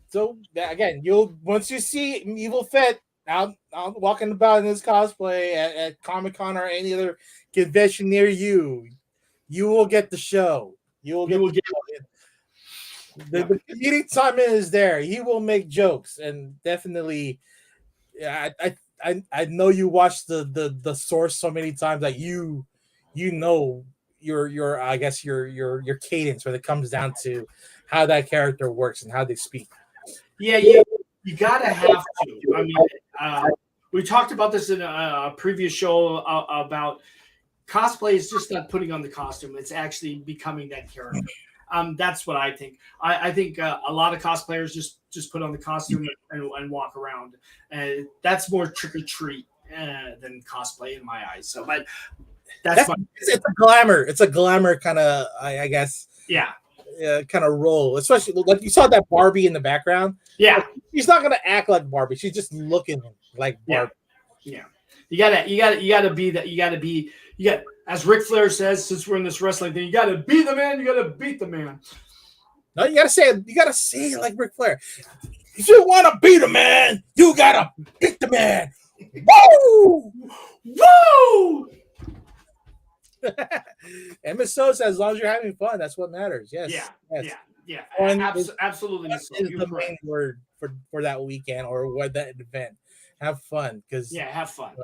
Speaker 2: So again, once you see Evil Fett out walking about in his cosplay at Comic-Con or any other convention near you, you will get the show. You will get it. The comedic Simon is there. He will make jokes, and definitely, yeah, I know you watched the source so many times that you know your I guess your cadence when it comes down to how that character works and how they speak.
Speaker 1: Yeah, you gotta have to. I mean, we talked about this in a previous show about cosplay is just not putting on the costume; it's actually becoming that character. That's what I think. I think a lot of cosplayers just put on the costume and walk around. That's more trick or treat than cosplay in my eyes. So, but that's fine.
Speaker 2: It's a glamour. It's a glamour kind of, I guess.
Speaker 1: Yeah.
Speaker 2: Kind of role, especially like you saw that Barbie in the background.
Speaker 1: Yeah,
Speaker 2: she's not gonna act like Barbie. She's just looking like Barbie.
Speaker 1: Yeah. You gotta be that. You got as Ric Flair says. Since we're in this wrestling thing, you gotta be the man. You gotta beat the man.
Speaker 2: No, you gotta say it like Ric Flair. If you want to be the man, you gotta beat the man. Woo!
Speaker 1: Woo!
Speaker 2: And Miss So says, as long as you're having fun, that's what matters. Yes.
Speaker 1: Yeah.
Speaker 2: Fun
Speaker 1: Absolutely.
Speaker 2: Is the main word for that weekend or what that event. Have fun, because
Speaker 1: have fun.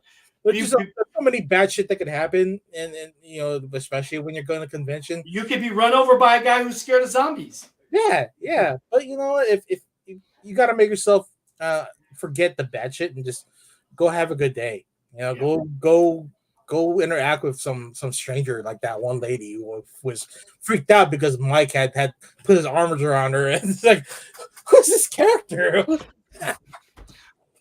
Speaker 2: There's so many bad shit that could happen, and you know, especially when you're going to convention.
Speaker 1: You could be run over by a guy who's scared of zombies.
Speaker 2: Yeah. But you know, if you got to make yourself forget the bad shit and just go have a good day. You know, go interact with some stranger, like that one lady who was freaked out because Mike had put his arms around her, and it's like, who's this character?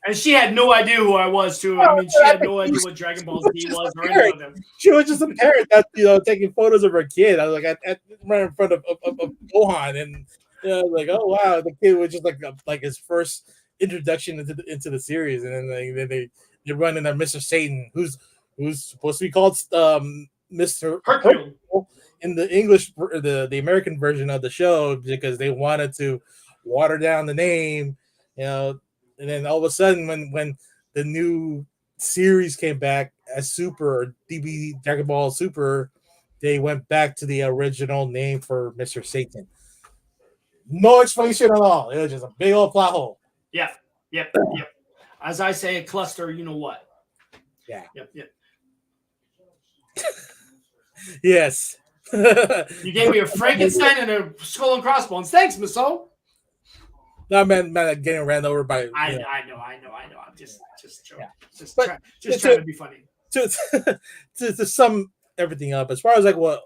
Speaker 1: And she had no idea who I was, too. I mean, she had no idea what Dragon Ball Z was or any of them.
Speaker 2: She was just a parent that, you know, taking photos of her kid. I was like, right in front of Gohan, and you know, like, oh wow, the kid was just like his first introduction into the series, and then they run in there, Mr. Satan, who's supposed to be called Mr. Hercule in the English, the American version of the show, because they wanted to water down the name, you know. And then all of a sudden, when the new series came back as Super or DB Dragon Ball Super, they went back to the original name for Mr. Satan. No explanation at all. It was just a big old plot hole.
Speaker 1: Yep. As I say, a cluster, you know what?
Speaker 2: Yeah.
Speaker 1: Yep.
Speaker 2: Yes.
Speaker 1: You gave me a Frankenstein and a skull and crossbones. Thanks, Miss O.
Speaker 2: No, man, getting ran over by.
Speaker 1: I know. I'm just joking.
Speaker 2: Yeah.
Speaker 1: Just trying to be funny.
Speaker 2: To sum everything up, as far as like what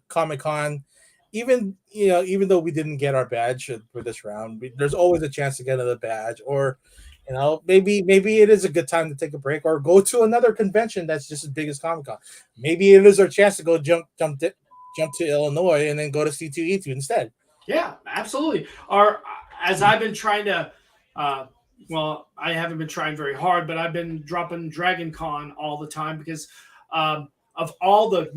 Speaker 2: Comic-Con, even though we didn't get our badge for this round, there's always a chance to get another badge, or you know, maybe it is a good time to take a break or go to another convention that's just as big as Comic-Con. Maybe it is our chance to go jump to Illinois and then go to C2E2 instead.
Speaker 1: Yeah, absolutely. Or as I've been trying to, well, I haven't been trying very hard, but I've been dropping Dragon Con all the time because of all the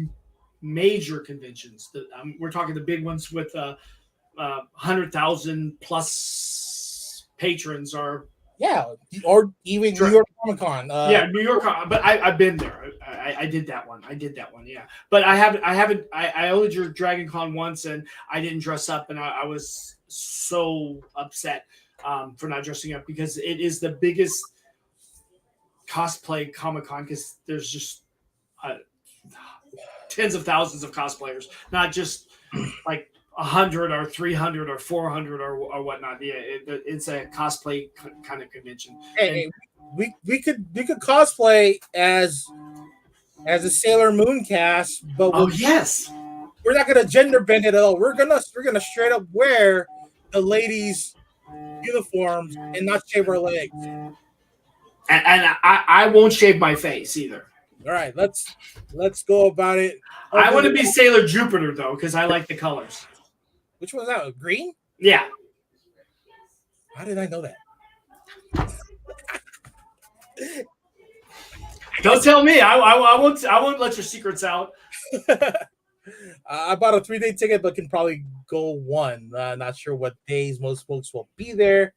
Speaker 1: major conventions. We're talking the big ones with 100,000 plus patrons or.
Speaker 2: Yeah, or even New York Comic-Con.
Speaker 1: New York, but I've been there. I did that one. Yeah, but I haven't. I only drew Dragon Con once, and I didn't dress up, and I was so upset for not dressing up because it is the biggest cosplay Comic-Con because there's just tens of thousands of cosplayers, not just like 100 or 300 or 400 or whatnot. Yeah, it's a cosplay kind of convention.
Speaker 2: Hey, we could cosplay as a Sailor Moon cast, but we're not gonna gender bend it at all. We're gonna straight up wear the ladies' uniforms and not shave our legs.
Speaker 1: And I won't shave my face either.
Speaker 2: All right, let's go about it.
Speaker 1: I want to be Sailor Jupiter though, because I like the colors.
Speaker 2: Which one's that? Green?
Speaker 1: Yeah.
Speaker 2: How did I know that?
Speaker 1: Don't tell me. I won't let your secrets out.
Speaker 2: I bought a 3-day ticket, but can probably go one. Not sure what days most folks will be there,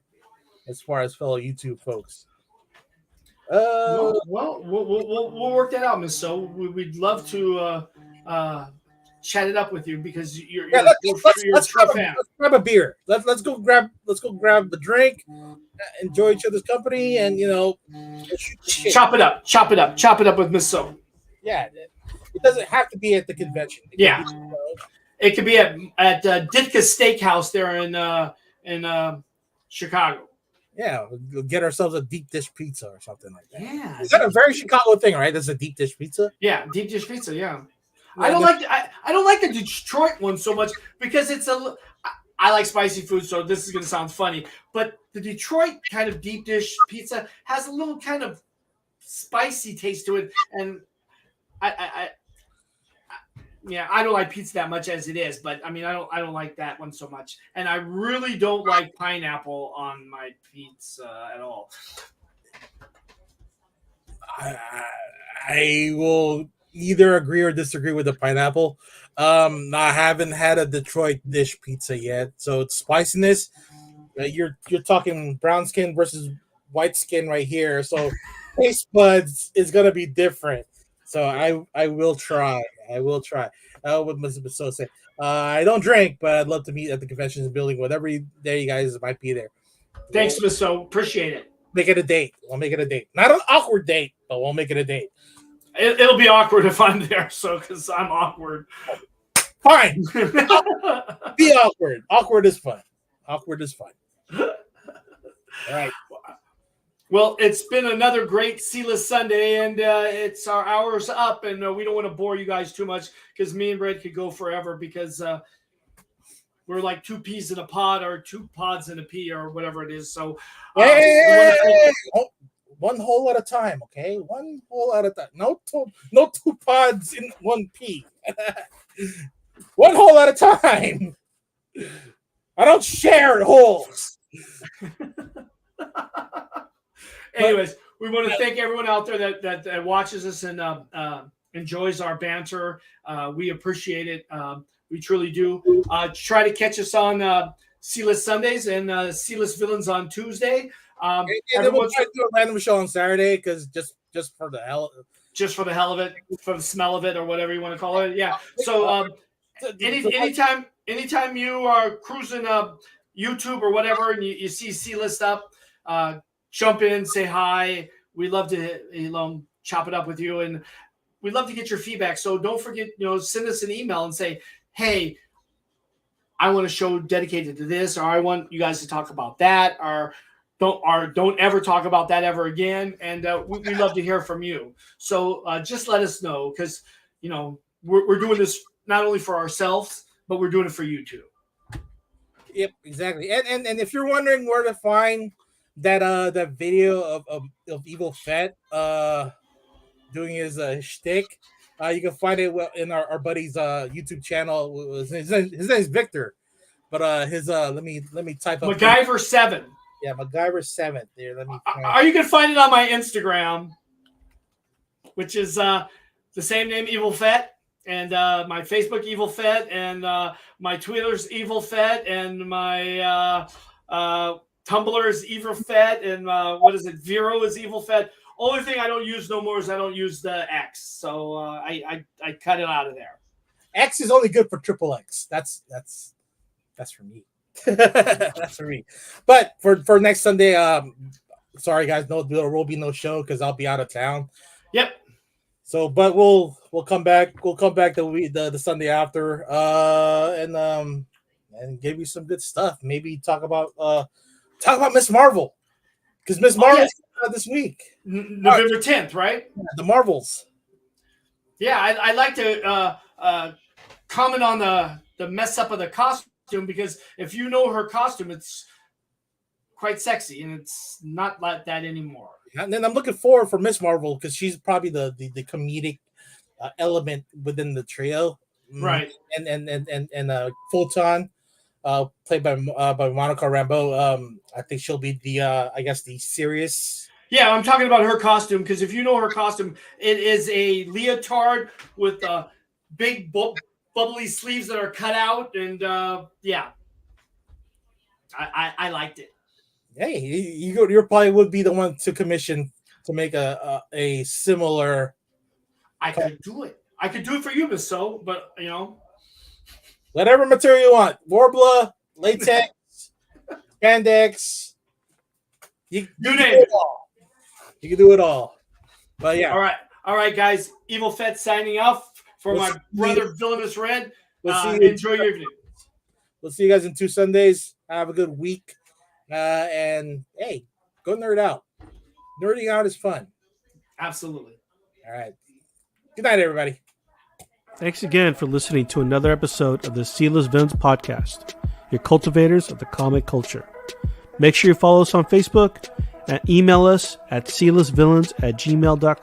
Speaker 2: as far as fellow YouTube folks.
Speaker 1: Well, we'll work that out, Miss So. We'd love to chat it up with you because you're
Speaker 2: let's
Speaker 1: a true fan.
Speaker 2: let's grab a beer. Let's go grab a drink, enjoy each other's company, and
Speaker 1: Chop it up with Miss So.
Speaker 2: Yeah, it doesn't have to be at the convention.
Speaker 1: It could be at Ditka's Steakhouse there in Chicago.
Speaker 2: Yeah, we'll get ourselves a deep dish pizza or something like that.
Speaker 1: Yeah,
Speaker 2: is that a very Chicago thing, right? That's a deep dish pizza.
Speaker 1: Yeah, deep dish pizza. Yeah, I don't like the Detroit one so much because I like spicy food, so this is going to sound funny, but the Detroit kind of deep dish pizza has a little kind of spicy taste to it, and I don't like pizza that much as it is, but I mean, I don't like that one so much, and I really don't like pineapple on my pizza at all.
Speaker 2: I will either agree or disagree with the pineapple. I haven't had a Detroit dish pizza yet, so it's spiciness. You're talking brown skin versus white skin right here, so taste buds is gonna be different. So I will try. What must so say? I don't drink, but I'd love to meet at the convention building, whatever day you guys might be there.
Speaker 1: Thanks, Miss So. Appreciate it.
Speaker 2: Make it a date. We'll make it a date. Not an awkward date, but we'll make it a date.
Speaker 1: It'll be awkward if I'm there, so because I'm awkward.
Speaker 2: Fine. Be awkward. Awkward is fun. All right.
Speaker 1: Well, it's been another great Sealess Sunday, and it's our hour's up, and we don't want to bore you guys too much because me and Brad could go forever because we're like two peas in a pod or two pods in a pea or whatever it is. So,
Speaker 2: one hole at a time, okay? One hole at a time. No two pods in one pea. One hole at a time. I don't share holes.
Speaker 1: Anyways, we want to thank everyone out there that watches us and enjoys our banter. We appreciate it. We truly do. Try to catch us on Sealess Sundays and Sealess Villains on Tuesday.
Speaker 2: And then we'll try to do a random show on Saturday because just for the hell of it,
Speaker 1: for the smell of it, or whatever you want to call it. Yeah. So anytime you are cruising YouTube or whatever and you see C-List up, jump in, say hi. We love to chop it up with you, and we'd love to get your feedback. So don't forget, send us an email and say, hey, I want a show dedicated to this, or I want you guys to talk about that, or don't ever talk about that ever again. And we love to hear from you. So just let us know, because we're doing this not only for ourselves, but we're doing it for you too.
Speaker 2: Yep, exactly. And if you're wondering where to find that video of Evil Fett doing his shtick, you can find it in our buddy's YouTube channel. His name is Victor, but his let me type up
Speaker 1: MacGyver 7.
Speaker 2: Yeah, MacGyver 7. There, let me.
Speaker 1: Or you can find it on my Instagram, which is the same name, Evil Fett, and my Facebook, Evil Fett, and my Twitter's Evil Fett, and my Tumblr is Evil Fett, and what is it? Vero is Evil Fett. Only thing I don't use no more is I don't use the X, so I cut it out of there.
Speaker 2: X is only good for XXX. That's for me. That's for me. But for next Sunday, sorry guys, there will be no show because I'll be out of town.
Speaker 1: Yep.
Speaker 2: So, but we'll come back. We'll come back the Sunday after, and give you some good stuff. Maybe talk about Miss Marvel, because Miss Marvel this week,
Speaker 1: November 10th, right?
Speaker 2: Yeah, the Marvels.
Speaker 1: Yeah, I'd like to comment on the mess up of the costume, because if you know her costume, it's quite sexy, and it's not like that anymore.
Speaker 2: And then I'm looking forward for Miss Marvel, because she's probably the comedic element within the trio,
Speaker 1: right?
Speaker 2: And Fulton, played by Monica Rambeau. I think she'll be the serious.
Speaker 1: Yeah, I'm talking about her costume, because if you know her costume, it is a leotard with big bubbly sleeves that are cut out, and I liked it.
Speaker 2: Hey, you probably would be the one to commission to make a similar.
Speaker 1: I could do it. I could do it for you, Miss So, but
Speaker 2: Whatever material you want. Warbler, latex, spandex. You
Speaker 1: name
Speaker 2: do
Speaker 1: it.
Speaker 2: all. You can do it all. But yeah.
Speaker 1: All right, guys. Evil Fett signing off for my brother Villainous Red. Enjoy your evening.
Speaker 2: We'll see you guys in 2 Sundays. Have a good week. And hey, go nerd out. Nerding out is fun.
Speaker 1: Absolutely.
Speaker 2: All right. Good night, everybody.
Speaker 5: Thanks again for listening to another episode of the Sealess Villains Podcast, your cultivators of the comic culture. Make sure you follow us on Facebook and email us at sealessvillains@gmail.com.